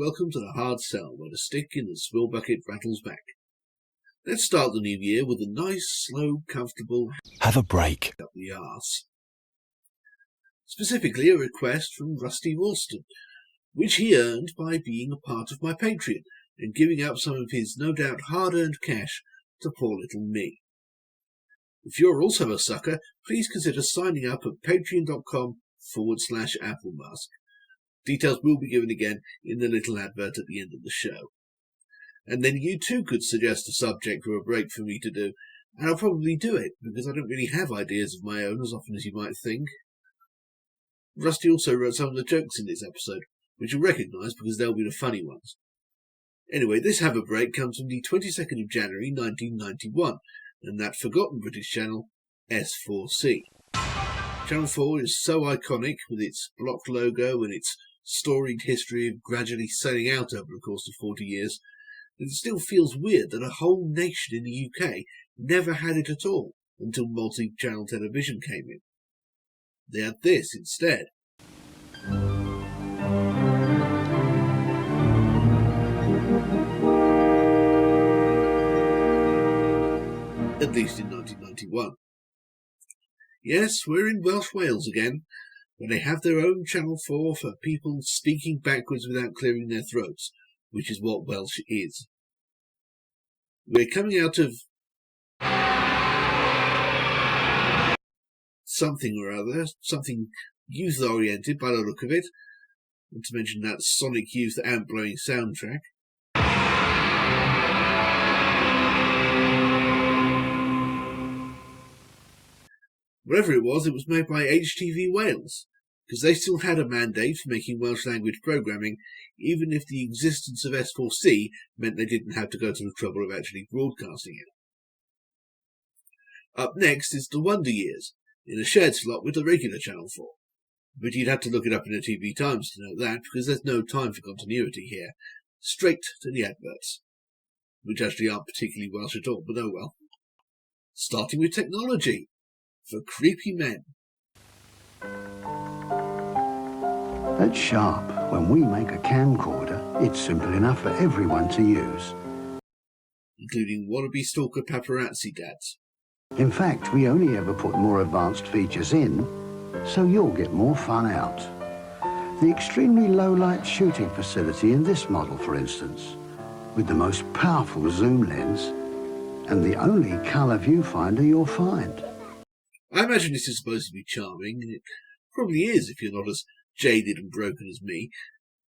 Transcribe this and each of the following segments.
welcome to the hard sell, where the stick in the swill-bucket rattles back. Let's start the new year with a nice, slow, comfortable have a break up the arse. Specifically a request from Rusty Woolston, which he earned by being a part of my Patreon and giving up some of his no doubt hard-earned cash to poor little me. If you're also a sucker, please consider signing up at patreon.com/applemask. Details will be given again in the little advert at the end of the show. And then you too could suggest a subject or a break for me to do, and I'll probably do it, because I don't really have ideas of my own as often as you might think. Rusty also wrote some of the jokes in this episode, which you'll recognise because they'll be the funny ones. Anyway, this Have a Break comes from the 22nd of January 1991, and that forgotten British channel, S4C. Channel 4 is so iconic, with its blocked logo and its storied history of gradually selling out over the course of 40 years, that it still feels weird that a whole nation in the UK never had it at all until multi-channel television came in. They had this instead. At least in 1991. Yes, we're in Welsh Wales again, where they have their own Channel 4 for people speaking backwards without clearing their throats, which is what Welsh is. We're coming out of something or other, something youth-oriented by the look of it, not to mention that Sonic Youth amp-blowing soundtrack. Whatever it was made by HTV Wales, because they still had a mandate for making Welsh language programming, even if the existence of S4C meant they didn't have to go to the trouble of actually broadcasting it. Up next is The Wonder Years, in a shared slot with the regular Channel 4. But you'd have to look it up in the TV Times to know that, because there's no time for continuity here. Straight to the adverts, which actually aren't particularly Welsh at all, but oh well. Starting with technology, for creepy men. At Sharp, when we make a camcorder, it's simple enough for everyone to use. Including wannabe stalker paparazzi dads. In fact, we only ever put more advanced features in, so you'll get more fun out. The extremely low-light shooting facility in this model, for instance, with the most powerful zoom lens and the only colour viewfinder you'll find. I imagine this is supposed to be charming, and it probably is if you're not as jaded and broken as me,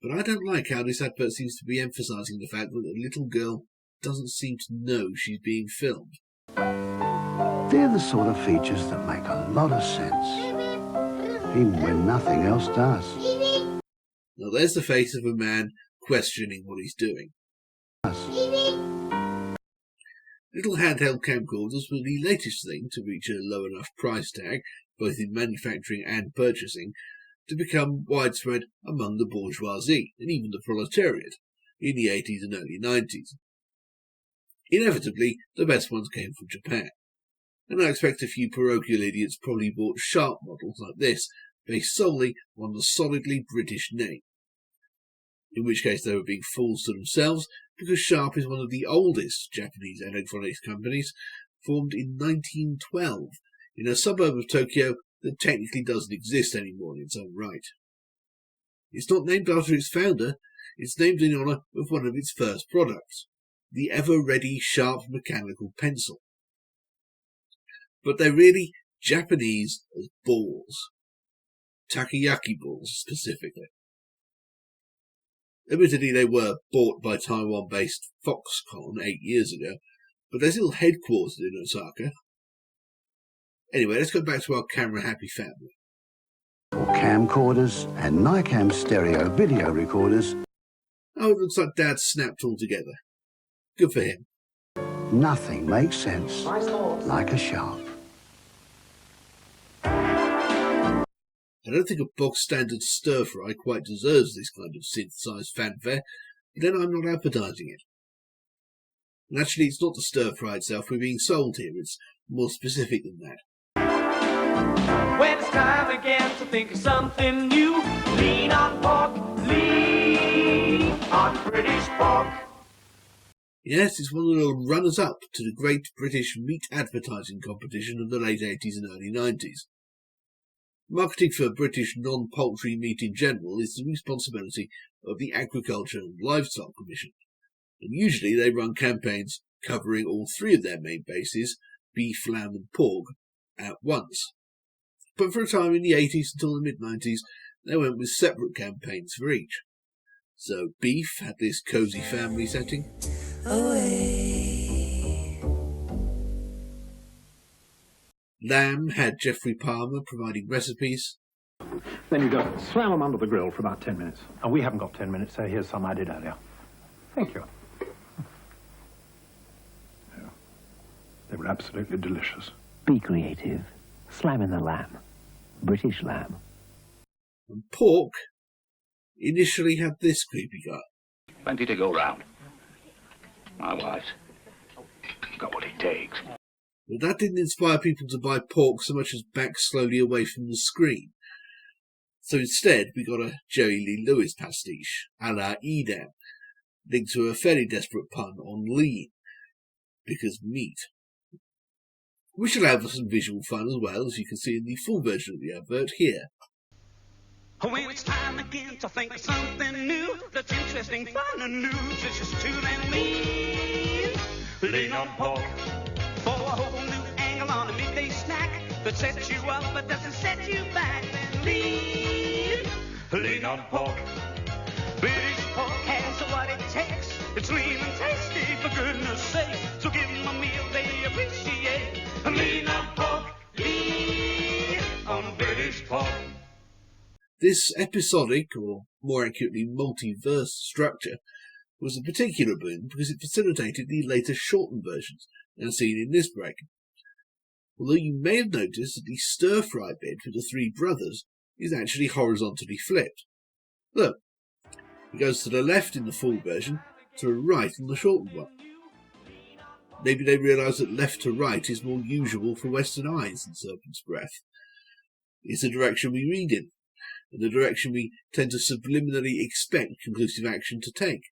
but I don't like how this advert seems to be emphasising the fact that the little girl doesn't seem to know she's being filmed. They're the sort of features that make a lot of sense, even when nothing else does. Now there's the face of a man questioning what he's doing. Little handheld camcorders were the latest thing to reach a low enough price tag, both in manufacturing and purchasing, to become widespread among the bourgeoisie and even the proletariat in the 80s and early 90s. Inevitably, the best ones came from Japan, and I expect a few parochial idiots probably bought Sharp models like this, based solely on the solidly British name. In which case they were being fools to themselves, because Sharp is one of the oldest Japanese electronics companies, formed in 1912 in a suburb of Tokyo that technically doesn't exist anymore in its own right. It's not named after its founder, it's named in honour of one of its first products, the ever-ready Sharp mechanical pencil. But they're really Japanese as balls. Takoyaki balls, specifically. Admittedly, they were bought by Taiwan-based Foxconn 8 years ago, but they're still headquartered in Osaka. Anyway, let's go back to our camera-happy family. For camcorders and Nikam stereo video recorders. Oh, it looks like Dad snapped all together. Good for him. Nothing makes sense like a Sharp. I don't think a box-standard stir-fry quite deserves this kind of synthesized fanfare, but then I'm not advertising it. And actually, it's not the stir-fry itself we're being sold here, it's more specific than that. When it's time again to think of something new, lean on pork, lean on British pork. Yes, it's one of the runners-up to the Great British Meat Advertising Competition of the late 80s and early 90s. Marketing for British non-poultry meat in general is the responsibility of the Agriculture and Livestock Commission, and usually they run campaigns covering all three of their main bases, beef, lamb and pork, at once. But for a time in the 80s until the mid-90s, they went with separate campaigns for each. So beef had this cosy family setting. Away. Lamb had Geoffrey Palmer providing recipes. Then you go slam them under the grill for about 10 minutes. And we haven't got 10 minutes, so here's some I did earlier. Thank you. Yeah. They were absolutely delicious. Be creative. Slam in the lamb. British lamb. And pork initially had this creepy guy. Plenty to go round. My wife's got what it takes. But that didn't inspire people to buy pork so much as back slowly away from the screen. So instead, we got a Jerry Lee Lewis pastiche, a la Edam, linked to a fairly desperate pun on lean, because meat. We shall have some visual fun as well, as you can see in the full version of the advert here. When it's time again to think of something new that's interesting, fun and news, it's just tune and lean. Lean on pork for a whole new angle on a midday snack that sets you up but doesn't set you back. Then lean on pork. British pork has what it takes. It's lean and tasty, for goodness sake. So give them a meal they appreciate. Lean on pork, lean on British pork. This episodic, or more accurately multiverse structure, was a particular boon because it facilitated the later shortened versions, now seen in this break. Although you may have noticed that the stir-fry bit with the three brothers is actually horizontally flipped. Look, it goes to the left in the full version, to the right in the shortened one. Maybe they realised that left to right is more usual for Western eyes than Serpent's Breath. It's the direction we read in, and the direction we tend to subliminally expect conclusive action to take.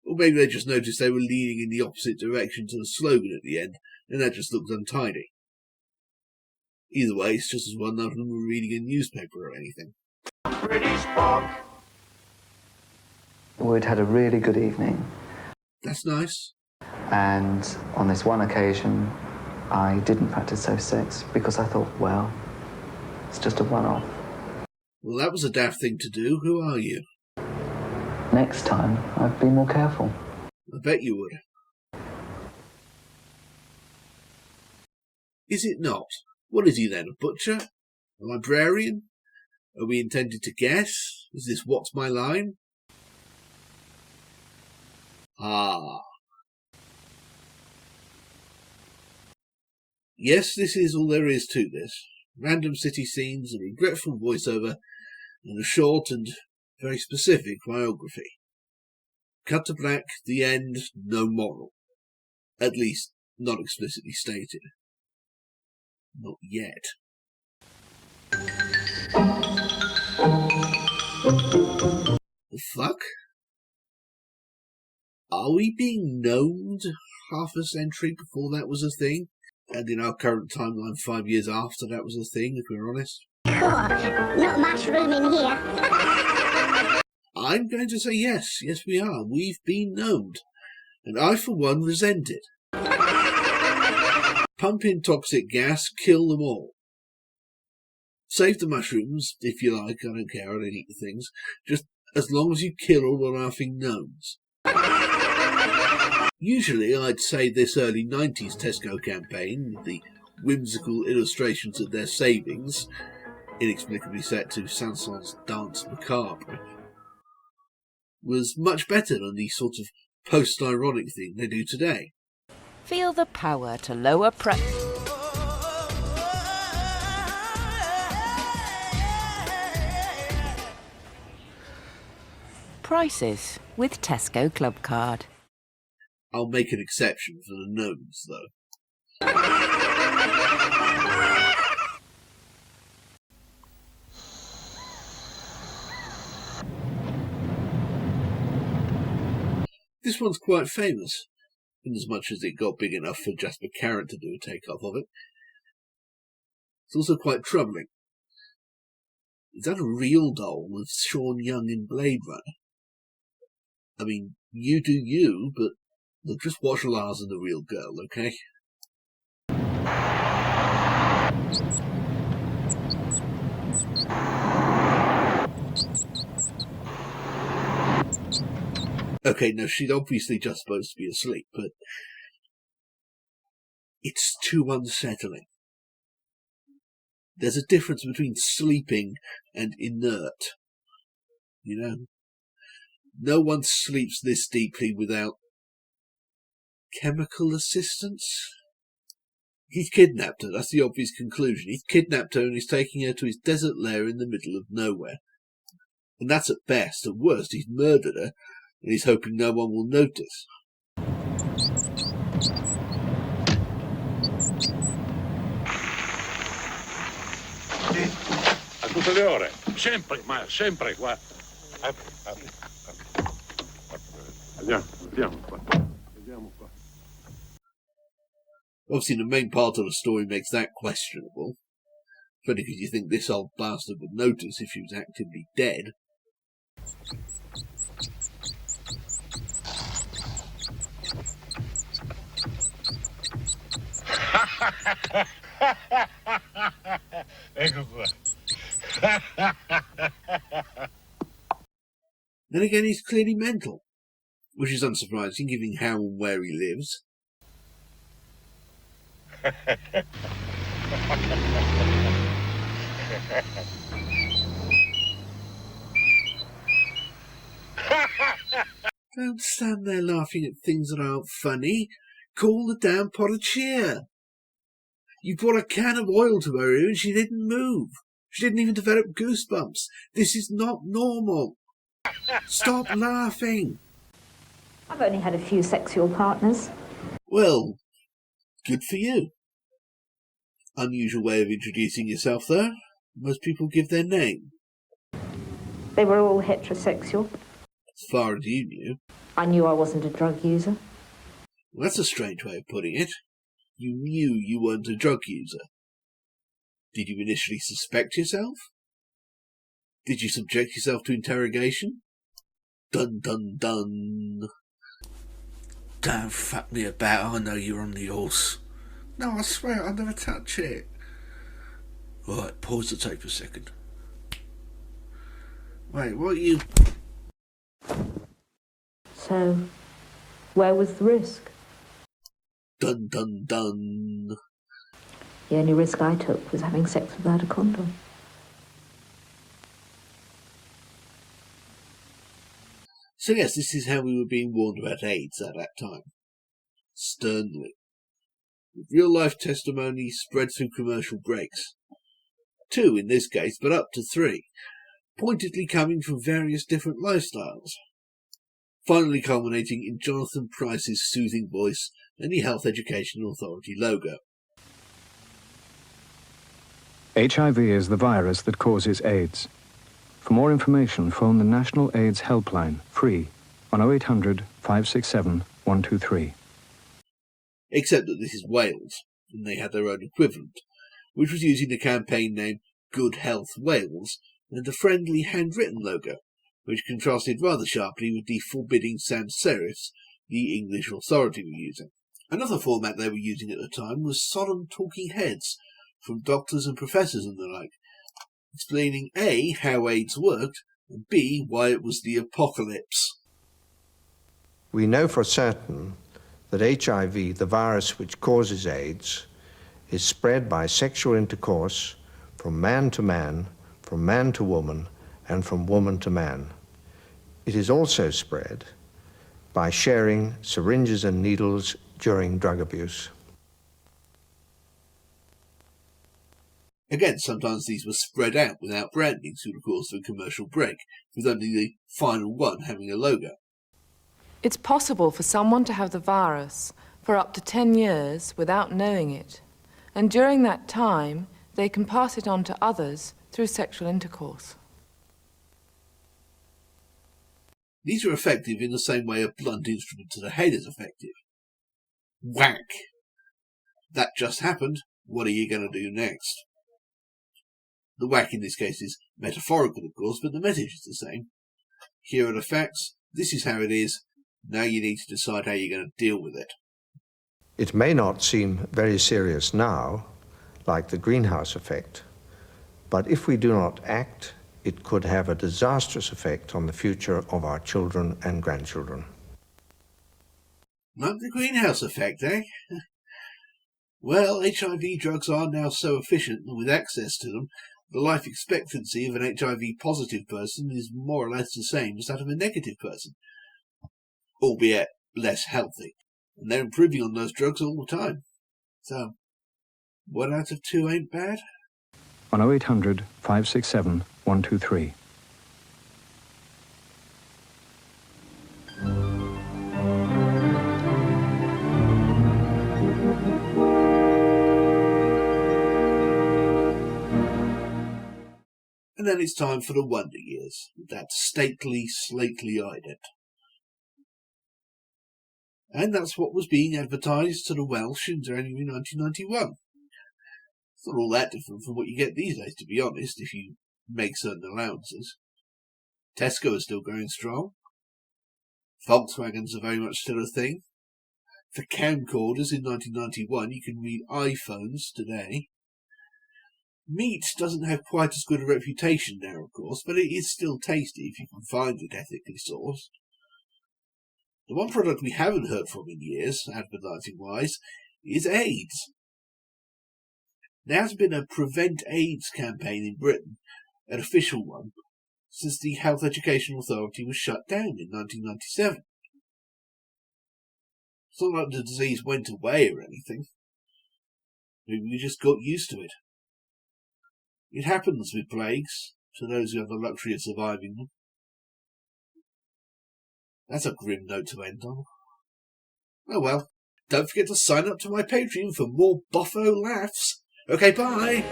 Or maybe they just noticed they were leaning in the opposite direction to the slogan at the end, and that just looked untidy. Either way, it's just as well none of them were reading a newspaper or anything. British pork. We'd had a really good evening. That's nice. And on this one occasion, I didn't practice safe sex because I thought, well, it's just a one-off. Well, that was a daft thing to do. Who are you? Next time, I'd be more careful. I bet you would. Is it not? What is he then, a butcher? A librarian? Are we intended to guess? Is this What's My Line? Ah. Yes, this is all there is to this. Random city scenes, a regretful voiceover, and a short and very specific biography. Cut to black, the end, no moral. At least, not explicitly stated. Not yet. The fuck? Are we being gnomed half a century before that was a thing? And in our current timeline 5 years after that was a thing, if we're honest? Not much room in here. I'm going to say yes. Yes, we are. We've been gnomed. And I, for one, resent it. Pump in toxic gas, kill them all. Save the mushrooms, if you like. I don't care. I don't eat the things. Just as long as you kill all the laughing gnomes. Usually I'd say this early 90s Tesco campaign, with the whimsical illustrations of their savings, inexplicably set to Sanson's Dance Macabre, was much better than the sort of post-ironic thing they do today. Feel the power to lower prices with Tesco Club Card. I'll make an exception for the gnomes, though. This one's quite famous, in as much as it got big enough for Jasper Carrot to do a takeoff of it. It's also quite troubling. Is that a real doll with Sean Young in Blade Runner? I mean, you do you, but look, just watch Lars and the real girl, okay? Okay, no, she's obviously just supposed to be asleep, but it's too unsettling. There's a difference between sleeping and inert. You know? No one sleeps this deeply without chemical assistance. He's kidnapped her, that's the obvious conclusion. He's kidnapped her and he's taking her to his desert lair in the middle of nowhere. And that's at best. At worst, he's murdered her, and he's hoping no one will notice. A tutte le ore, sempre, ma sempre qua. Andiamo qua. Obviously, the main part of the story makes that questionable. Funny because you think this old bastard would notice if she was actively dead. Ecco qua. Then again, he's clearly mental, which is unsurprising given how and where he lives. Don't stand there laughing at things that aren't funny. Call the damn pot of cheer. You brought a can of oil to her and she didn't move. She didn't even develop goosebumps. This is not normal. Stop laughing. I've only had a few sexual partners. Well, good for you. Unusual way of introducing yourself there. Most people give their name. They were all heterosexual. As far as you knew. I knew I wasn't a drug user. Well, that's a strange way of putting it. You knew you weren't a drug user. Did you initially suspect yourself? Did you subject yourself to interrogation? Dun dun dun. Don't fuck me about, I know you're on the horse. No, I swear I'll never touch it. Right, pause the tape a second. Wait, what are you... So, where was the risk? Dun dun dun. The only risk I took was having sex without a condom. So yes, this is how we were being warned about AIDS at that time. Sternly. With real-life testimony spread through commercial breaks. 2 in this case, but up to 3. Pointedly coming from various different lifestyles. Finally culminating in Jonathan Price's soothing voice and the Health Education Authority logo. HIV is the virus that causes AIDS. For more information, phone the National AIDS Helpline, free, on 0800 567 123. Except that this is Wales, and they had their own equivalent, which was using the campaign name Good Health Wales, and a friendly handwritten logo, which contrasted rather sharply with the forbidding sans serifs the English authority were using. Another format they were using at the time was solemn talking heads from doctors and professors and the like, explaining A, how AIDS worked, and B, why it was the apocalypse. We know for certain that HIV, the virus which causes AIDS, is spread by sexual intercourse from man to woman, and from woman to man. It is also spread by sharing syringes and needles during drug abuse. Again, sometimes these were spread out without branding through the course of a commercial break, with only the final one having a logo. It's possible for someone to have the virus for up to 10 years without knowing it, and during that time, they can pass it on to others through sexual intercourse. These are effective in the same way a blunt instrument to the head is effective. Whack! That just happened. What are you going to do next? The whack in this case is metaphorical, of course, but the message is the same. Here are the facts. This is how it is. Now you need to decide how you're going to deal with it. It may not seem very serious now, like the greenhouse effect, but if we do not act, it could have a disastrous effect on the future of our children and grandchildren. Like the greenhouse effect, eh? Well, HIV drugs are now so efficient, and with access to them, the life expectancy of an HIV-positive person is more or less the same as that of a negative person, albeit less healthy. And they're improving on those drugs all the time. So, 1 out of 2 ain't bad. On 0800 567 123. And then it's time for the Wonder Years, with that stately, slateley-eyed it. And that's what was being advertised to the Welsh in January 1991. It's not all that different from what you get these days, to be honest, if you make certain allowances. Tesco is still going strong. Volkswagens are very much still a thing. For camcorders in 1991, you can read iPhones today. Meat doesn't have quite as good a reputation now, of course, but it is still tasty if you can find it ethically sourced. The one product we haven't heard from in years, advertising-wise, is AIDS. There has been a Prevent AIDS campaign in Britain, an official one, since the Health Education Authority was shut down in 1997. It's not like the disease went away or anything. Maybe we just got used to it. It happens with plagues, to those who have the luxury of surviving them. That's a grim note to end on. Oh well, don't forget to sign up to my Patreon for more boffo laughs. Okay, bye!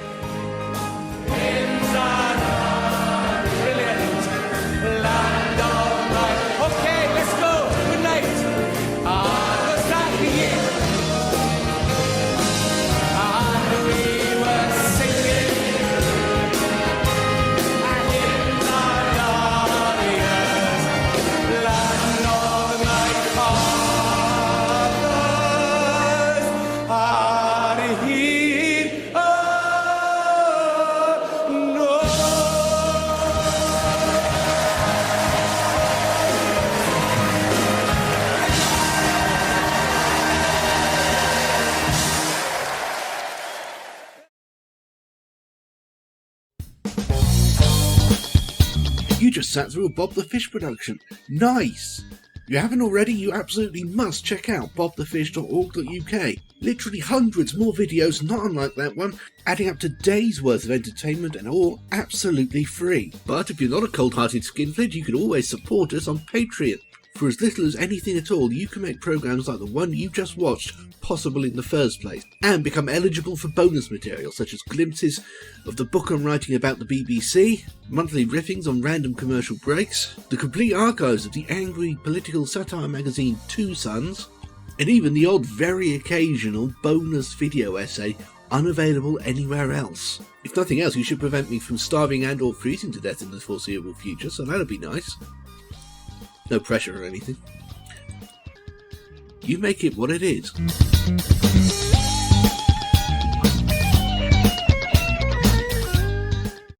Okay, let's go. Good night. The start of the year. And we were singing. And in the glorious land of my fathers are here. Oh, no. You just sat through a Bob the Fish production. Nice! If you haven't already, you absolutely must check out bobthefish.org.uk. Literally hundreds more videos not unlike that one, adding up to days worth of entertainment and all absolutely free. But if you're not a cold-hearted skinflint, you can always support us on Patreon. For as little as anything at all, you can make programs like the one you just watched possible in the first place, and become eligible for bonus material such as glimpses of the book I'm writing about the BBC, monthly riffings on random commercial breaks, the complete archives of the angry political satire magazine Two Sons, and even the odd very occasional bonus video essay unavailable anywhere else. If nothing else, you should prevent me from starving and or freezing to death in the foreseeable future, so that'd be nice. No pressure or anything. You make it what it is.